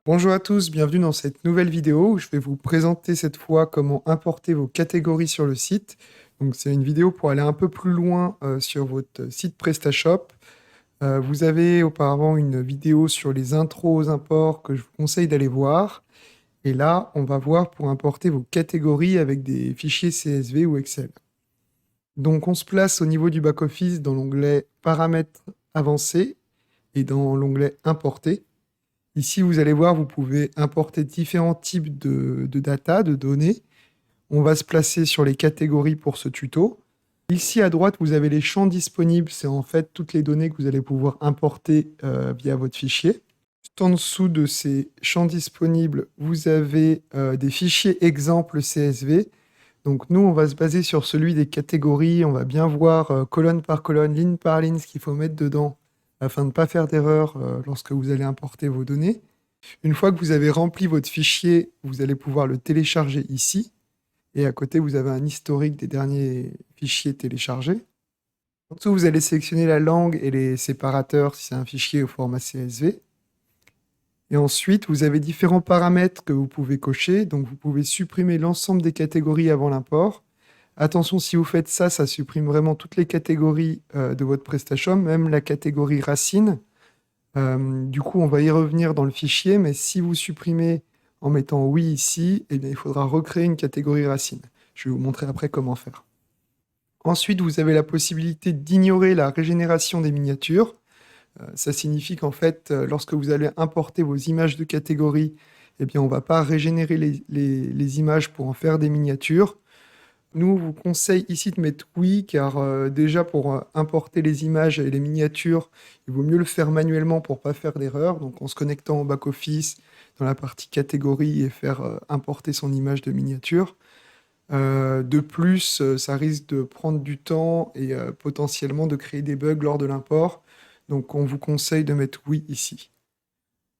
Bonjour à tous, bienvenue dans cette nouvelle vidéo où je vais vous présenter cette fois comment importer vos catégories sur le site. Donc c'est une vidéo pour aller un peu plus loin sur votre site PrestaShop. Vous avez auparavant une vidéo sur les intros aux imports que je vous conseille d'aller voir. Et là, on va voir pour importer vos catégories avec des fichiers CSV ou Excel. Donc on se place au niveau du back-office dans l'onglet Paramètres avancés et dans l'onglet Importer. Ici, vous allez voir, vous pouvez importer différents types de data, de données. On va se placer sur les catégories pour ce tuto. Ici, à droite, vous avez les champs disponibles. C'est en fait toutes les données que vous allez pouvoir importer via votre fichier. Juste en dessous de ces champs disponibles, vous avez des fichiers exemples CSV. Donc nous, on va se baser sur celui des catégories. On va bien voir colonne par colonne, ligne par ligne, ce qu'il faut mettre dedans afin de ne pas faire d'erreur lorsque vous allez importer vos données. Une fois que vous avez rempli votre fichier, vous allez pouvoir le télécharger ici. Et à côté, vous avez un historique des derniers fichiers téléchargés. En dessous, vous allez sélectionner la langue et les séparateurs si c'est un fichier au format CSV. Et ensuite, vous avez différents paramètres que vous pouvez cocher. Donc, vous pouvez supprimer l'ensemble des catégories avant l'import. Attention, si vous faites ça, ça supprime vraiment toutes les catégories de votre PrestaShop, même la catégorie racine. Du coup, on va y revenir dans le fichier, mais si vous supprimez en mettant oui ici, eh bien, il faudra recréer une catégorie racine. Je vais vous montrer après comment faire. Ensuite, vous avez la possibilité d'ignorer la régénération des miniatures. Ça signifie qu'en fait, lorsque vous allez importer vos images de catégorie, eh bien, on ne va pas régénérer les images pour en faire des miniatures. Nous, on vous conseille ici de mettre oui, car déjà pour importer les images et les miniatures, il vaut mieux le faire manuellement pour ne pas faire d'erreur. Donc en se connectant au back-office, dans la partie catégorie et faire importer son image de miniature. De plus, ça risque de prendre du temps et potentiellement de créer des bugs lors de l'import. Donc on vous conseille de mettre oui ici.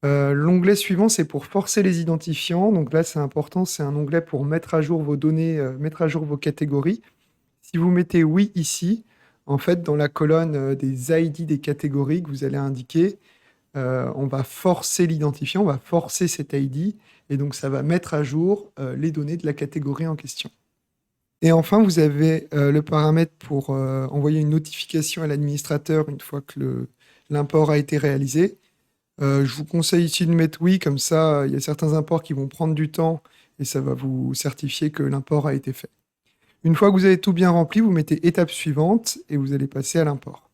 L'onglet suivant, c'est pour forcer les identifiants. Donc là, c'est important, c'est un onglet pour mettre à jour vos données, mettre à jour vos catégories. Si vous mettez oui ici, en fait, dans la colonne des ID des catégories que vous allez indiquer, on va forcer l'identifiant, on va forcer cet ID, et donc ça va mettre à jour les données de la catégorie en question. Et enfin, vous avez le paramètre pour envoyer une notification à l'administrateur une fois que l'import a été réalisé. Je vous conseille ici de mettre oui, comme ça, il y a certains imports qui vont prendre du temps et ça va vous certifier que l'import a été fait. Une fois que vous avez tout bien rempli, vous mettez étape suivante et vous allez passer à l'import.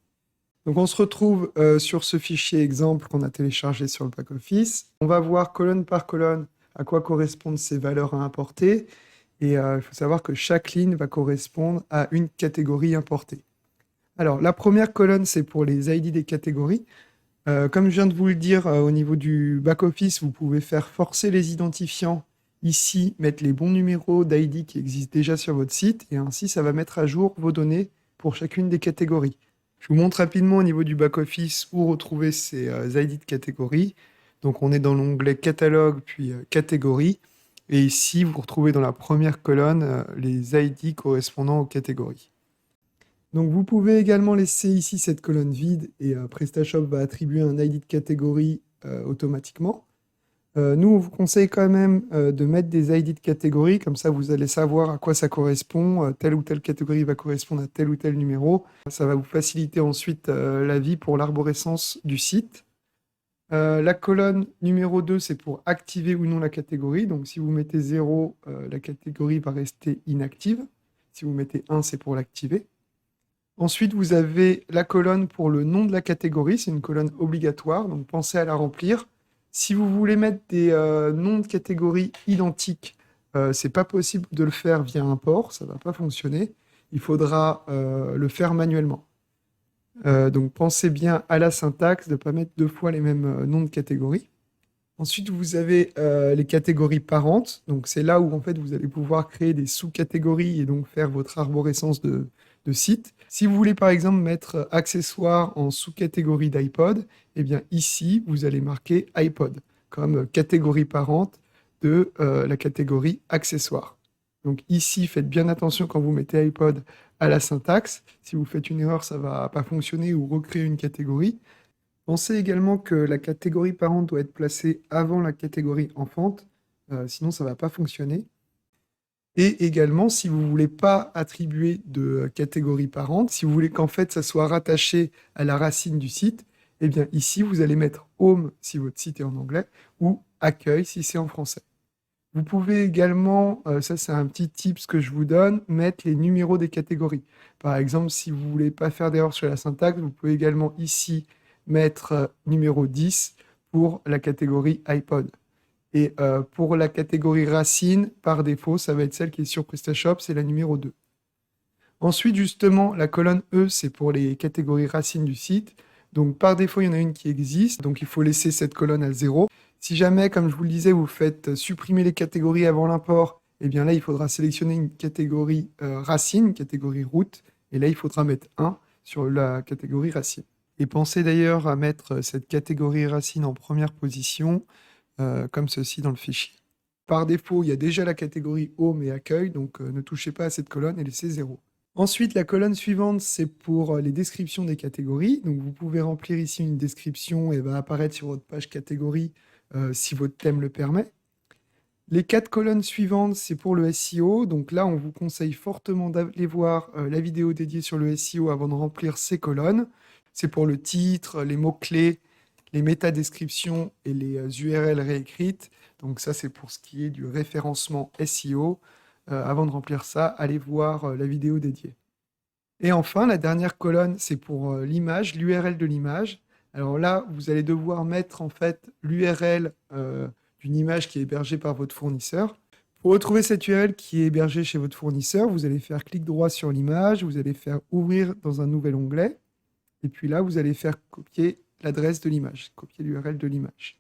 Donc on se retrouve sur ce fichier exemple qu'on a téléchargé sur le back-office. On va voir colonne par colonne à quoi correspondent ces valeurs à importer. Et il faut savoir que chaque ligne va correspondre à une catégorie importée. Alors la première colonne, c'est pour les ID des catégories. Comme je viens de vous le dire, au niveau du back-office, vous pouvez faire forcer les identifiants ici, mettre les bons numéros d'ID qui existent déjà sur votre site, et ainsi, ça va mettre à jour vos données pour chacune des catégories. Je vous montre rapidement au niveau du back-office où retrouver ces ID de catégories. Donc, on est dans l'onglet Catalogue, puis Catégories, et ici, vous retrouvez dans la première colonne les ID correspondant aux catégories. Donc vous pouvez également laisser ici cette colonne vide et PrestaShop va attribuer un ID de catégorie automatiquement. Nous, on vous conseille quand même de mettre des ID de catégorie, comme ça vous allez savoir à quoi ça correspond, telle ou telle catégorie va correspondre à tel ou tel numéro. Ça va vous faciliter ensuite la vie pour l'arborescence du site. La colonne numéro 2, c'est pour activer ou non la catégorie. Donc si vous mettez 0, la catégorie va rester inactive. Si vous mettez 1, c'est pour l'activer. Ensuite, vous avez la colonne pour le nom de la catégorie. C'est une colonne obligatoire, donc pensez à la remplir. Si vous voulez mettre des noms de catégories identiques, c'est pas possible de le faire via import, ça va pas fonctionner. Il faudra le faire manuellement. Donc pensez bien à la syntaxe, de ne pas mettre deux fois les mêmes noms de catégories. Ensuite, vous avez les catégories parentes. Donc, c'est là où, en fait, vous allez pouvoir créer des sous-catégories et donc faire votre arborescence de site. Si vous voulez, par exemple, mettre accessoires en sous-catégorie d'iPod, eh bien, ici, vous allez marquer iPod comme catégorie parente de la catégorie accessoires. Donc, ici, faites bien attention quand vous mettez iPod à la syntaxe. Si vous faites une erreur, ça ne va pas fonctionner ou recréer une catégorie. Pensez également que la catégorie parent doit être placée avant la catégorie enfante, sinon ça ne va pas fonctionner. Et également, si vous ne voulez pas attribuer de catégorie parente, si vous voulez qu'en fait ça soit rattaché à la racine du site, eh bien ici vous allez mettre Home si votre site est en anglais ou Accueil si c'est en français. Vous pouvez également, ça c'est un petit tips que je vous donne, mettre les numéros des catégories. Par exemple, si vous ne voulez pas faire d'erreur sur la syntaxe, vous pouvez également ici mettre numéro 10 pour la catégorie iPod. Et pour la catégorie racine, par défaut, ça va être celle qui est sur PrestaShop, c'est la numéro 2. Ensuite, justement, la colonne E, c'est pour les catégories racines du site. Donc, par défaut, il y en a une qui existe. Donc, il faut laisser cette colonne à 0. Si jamais, comme je vous le disais, vous faites supprimer les catégories avant l'import, eh bien là, il faudra sélectionner une catégorie racine, une catégorie route. Et là, il faudra mettre 1 sur la catégorie racine. Et pensez d'ailleurs à mettre cette catégorie racine en première position, comme ceci dans le fichier. Par défaut, il y a déjà la catégorie Home et Accueil, donc ne touchez pas à cette colonne et laissez 0. Ensuite, la colonne suivante, c'est pour les descriptions des catégories. Donc, vous pouvez remplir ici une description et elle va apparaître sur votre page catégorie si votre thème le permet. Les 4 colonnes suivantes, c'est pour le SEO. Donc là, on vous conseille fortement d'aller voir la vidéo dédiée sur le SEO avant de remplir ces colonnes. C'est pour le titre, les mots-clés, les métadescriptions et les URL réécrites. Donc ça, c'est pour ce qui est du référencement SEO. Avant de remplir ça, allez voir la vidéo dédiée. Et enfin, la dernière colonne, c'est pour l'image, l'URL de l'image. Alors là, vous allez devoir mettre en fait l'URL d'une image qui est hébergée par votre fournisseur. Pour retrouver cette URL qui est hébergée chez votre fournisseur, vous allez faire clic droit sur l'image, vous allez faire ouvrir dans un nouvel onglet, et puis là, vous allez faire copier l'adresse de l'image, copier l'URL de l'image.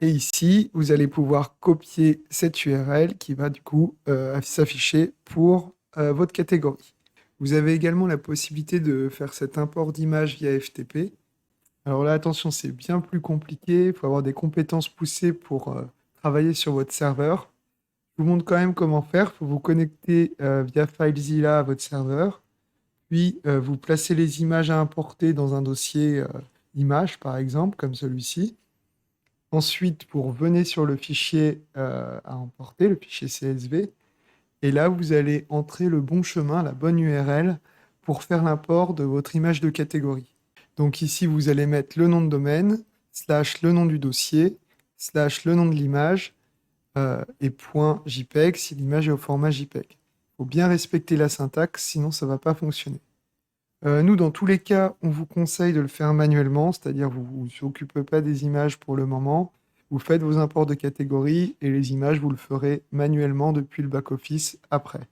Et ici, vous allez pouvoir copier cette URL qui va du coup s'afficher pour votre catégorie. Vous avez également la possibilité de faire cet import d'image via FTP. Alors là, attention, c'est bien plus compliqué. Il faut avoir des compétences poussées pour travailler sur votre serveur. Je vous montre quand même comment faire. Il faut vous connecter via FileZilla à votre serveur. Puis, vous placez les images à importer dans un dossier images, par exemple, comme celui-ci. Ensuite, vous revenez sur le fichier à emporter, le fichier CSV. Et là, vous allez entrer le bon chemin, la bonne URL, pour faire l'import de votre image de catégorie. Donc ici, vous allez mettre le nom de domaine, / le nom du dossier, / le nom de l'image, et .jpeg si l'image est au format JPEG. Il faut bien respecter la syntaxe, sinon ça ne va pas fonctionner. Nous, dans tous les cas, on vous conseille de le faire manuellement, c'est-à-dire vous ne vous occupez pas des images pour le moment. Vous faites vos imports de catégories et les images, vous le ferez manuellement depuis le back-office après.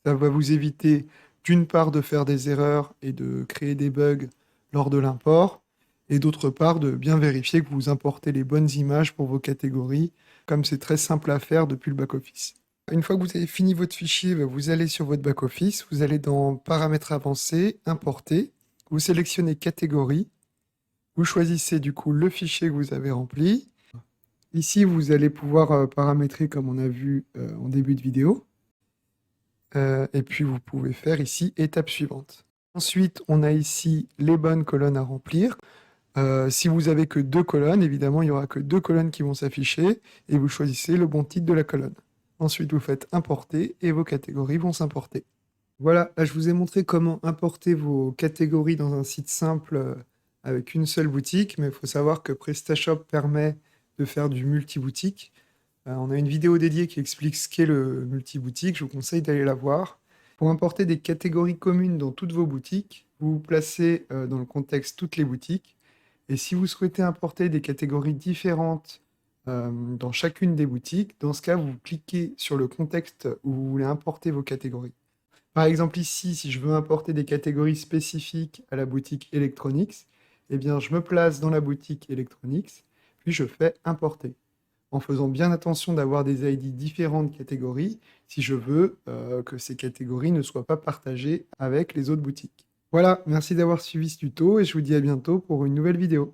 Ça va vous éviter d'une part de faire des erreurs et de créer des bugs lors de l'import, et d'autre part de bien vérifier que vous importez les bonnes images pour vos catégories, comme c'est très simple à faire depuis le back-office. Une fois que vous avez fini votre fichier, vous allez sur votre back-office, vous allez dans Paramètres avancés, Importer, vous sélectionnez Catégorie, vous choisissez du coup le fichier que vous avez rempli. Ici, vous allez pouvoir paramétrer comme on a vu en début de vidéo. Et puis, vous pouvez faire ici étape suivante. Ensuite, on a ici les bonnes colonnes à remplir. Si vous avez que 2 colonnes, évidemment, il n'y aura que 2 colonnes qui vont s'afficher et vous choisissez le bon titre de la colonne. Ensuite, vous faites importer et vos catégories vont s'importer. Voilà, là, je vous ai montré comment importer vos catégories dans un site simple avec une seule boutique, mais il faut savoir que PrestaShop permet de faire du multi-boutique. On a une vidéo dédiée qui explique ce qu'est le multi-boutique, je vous conseille d'aller la voir. Pour importer des catégories communes dans toutes vos boutiques, vous vous placez dans le contexte toutes les boutiques. Et si vous souhaitez importer des catégories différentes dans chacune des boutiques, dans ce cas, vous cliquez sur le contexte où vous voulez importer vos catégories. Par exemple ici, si je veux importer des catégories spécifiques à la boutique Electronics, eh bien je me place dans la boutique Electronics, puis je fais importer, en faisant bien attention d'avoir des ID différentes catégories si je veux que ces catégories ne soient pas partagées avec les autres boutiques. Voilà, merci d'avoir suivi ce tuto et je vous dis à bientôt pour une nouvelle vidéo.